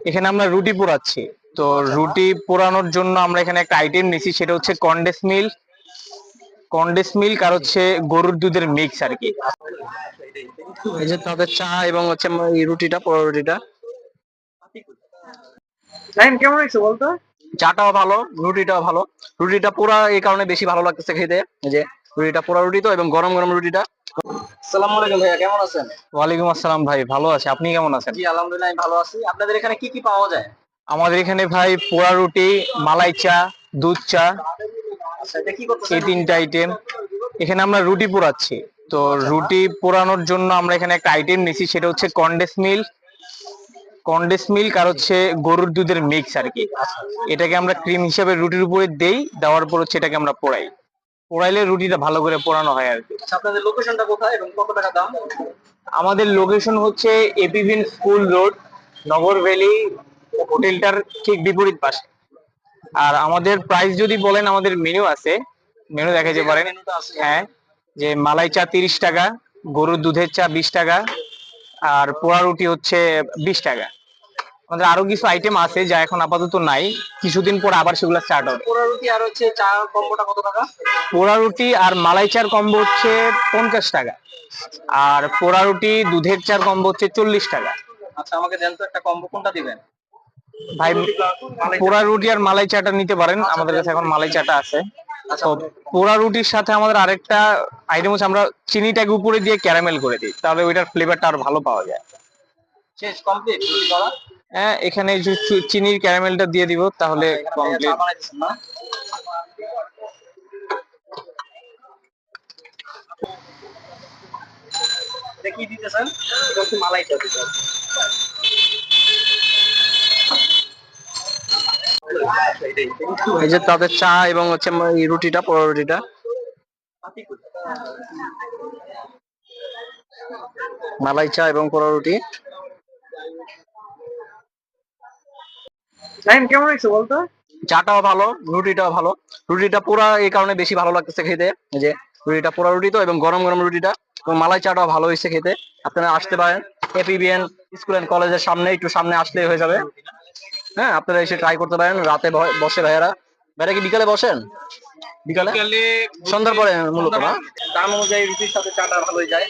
এখানে আমরা রুটি পোড়াচ্ছি। তো রুটি পোড়ানোর জন্য আমরা এখানে একটা আইটেম নিছি, সেটা হচ্ছে কন্ডেন্স মিল্ক আর হচ্ছে গরুর দুধের মিক্স আর কি। এই যে তাদের চা এবং হচ্ছে এই রুটিটা, পোড়া রুটিটা। কেমন হয়েছে বলতো? চাটাও ভালো, রুটিটাও ভালো। রুটিটা পোড়া এই কারণে বেশি ভালো লাগতেছে খেতে, এই যে রুটিটা পোড়া রুটি তো, এবং গরম গরম রুটিটা। আসসালামু আলাইকুম ভাইয়া, কেমন আছেন? ওয়ালাইকুম আসসালাম ভাই, ভালো আছি। আপনি কেমন আছেন? জি আলহামদুলিল্লাহ, আমি ভালো আছি। আপনাদের এখানে কি কি পাওয়া যায়? আমাদের এখানে ভাই পোড়া রুটি, মালাই চা, দুধ চা, আচ্ছা, এটা কি করতেছেন? এই তিনটা আইটেম। এখানে আমরা রুটি পোড়াচ্ছি। তো রুটি পোড়ানোর জন্য আমরা এখানে একটা আইটেম নিছি, সেটা হচ্ছে কন্ডেন্স মিল্ক আর হচ্ছে গরুর দুধের মিক্স আর কি। এটাকে আমরা ক্রিম হিসাবে রুটির উপরে দেই, দেওয়ার পর হচ্ছে এটাকে আমরা পোড়াইলে রুটিটা ভালো করে পোড়ানো হয় আর কি। আচ্ছা, আপনাদের লোকেশনটা কোথায় এবং কত টাকা দাম? আমাদের লোকেশন হচ্ছে এপিভিএন স্কুল রোড, নগর ভ্যালি হোটেলটার ঠিক বিপরীত পাশে। আর আমাদের প্রাইস যদি বলেন, আমাদের মেনু আছে, মেনু দেখাইতে পারেন। মেনুটা আছে? হ্যাঁ, যে মালাই চা 30 টাকা, গরুর দুধের চা 20 টাকা, আর পোড়া রুটি হচ্ছে 20 টাকা। আমাদের আরো কিছু আইটেম আছে যা এখন আপাতত নাই, কিছুদিন পর আবার সেগুলো স্টার্ট হবে। পোড়া রুটি আর হচ্ছে চা কম্বোটা কত টাকা? পোড়া রুটি আর মালাই চার কম্বো হচ্ছে 50 টাকা, আর পোড়া রুটি দুধের চার কম্বো হচ্ছে 40 টাকা। আচ্ছা, আমাকে দেন তো একটা কম্বো, কোনটা দিবেন? ভাই, মালাই পোড়া চা। রুটি আর মালাই চাটা নিতে পারেন, আচ্ছা, আমাদের দেন কাছে তো এখন দেখি। মালাই চাটা আছে। আচ্ছা, তো পোড়া রুটির সাথে আমাদের আরেকটা আইটেম হচ্ছে, আমরা চিনিটাকে উপরে দিয়ে ক্যারামেল করে দিই, তাহলে ওইটার ফ্লেভারটা আরো ভালো পাওয়া যায়। শেষ কমপ্লিট রুটি করা? হ্যাঁ, এখানে যে চিনির ক্যারামেলটা দিয়ে দিব, তাহলে আচ্ছা, এখানে ভাইয়া চা কমপ্লিট। বানাইতেছেন না? এটা কি দিতেছেন? এটা হচ্ছে মালাই চা দিতেছেন। আচ্ছা, এটাই। এই যে তাদের চা এবং হচ্ছে এই রুটিটা, পোড়া রুটিটা। মালাই চা এবং পোড়া রুটি। কেমন হয়েছে বলতো? চাটাও ভালো, রুটিটাও ভালো। রুটিটা পোড়া এই কারণে বেশি ভালো লাগতেছে খেতে, এই যে রুটিটা পোড়া রুটি তো, এবং গরম গরম রুটিটা, এবং মালাই চাটাও ভালো হয়েছে খেতে। আপনারা আসতে পারেন এপিবিএন স্কুল এন্ড কলেজের সামনে, একটু সামনে আসলেই হয়ে যাবে। হ্যাঁ, আপনারা এসে ট্রাই করতে পারেন। রাতে বসে ভাইয়ারা। ভাইয়ারা কি বিকালে বসেন? বিকালে, সন্ধ্যার পরে মূলত না? দাম অনুযায়ী রুটির সাথে চাটা ভালোই যায়।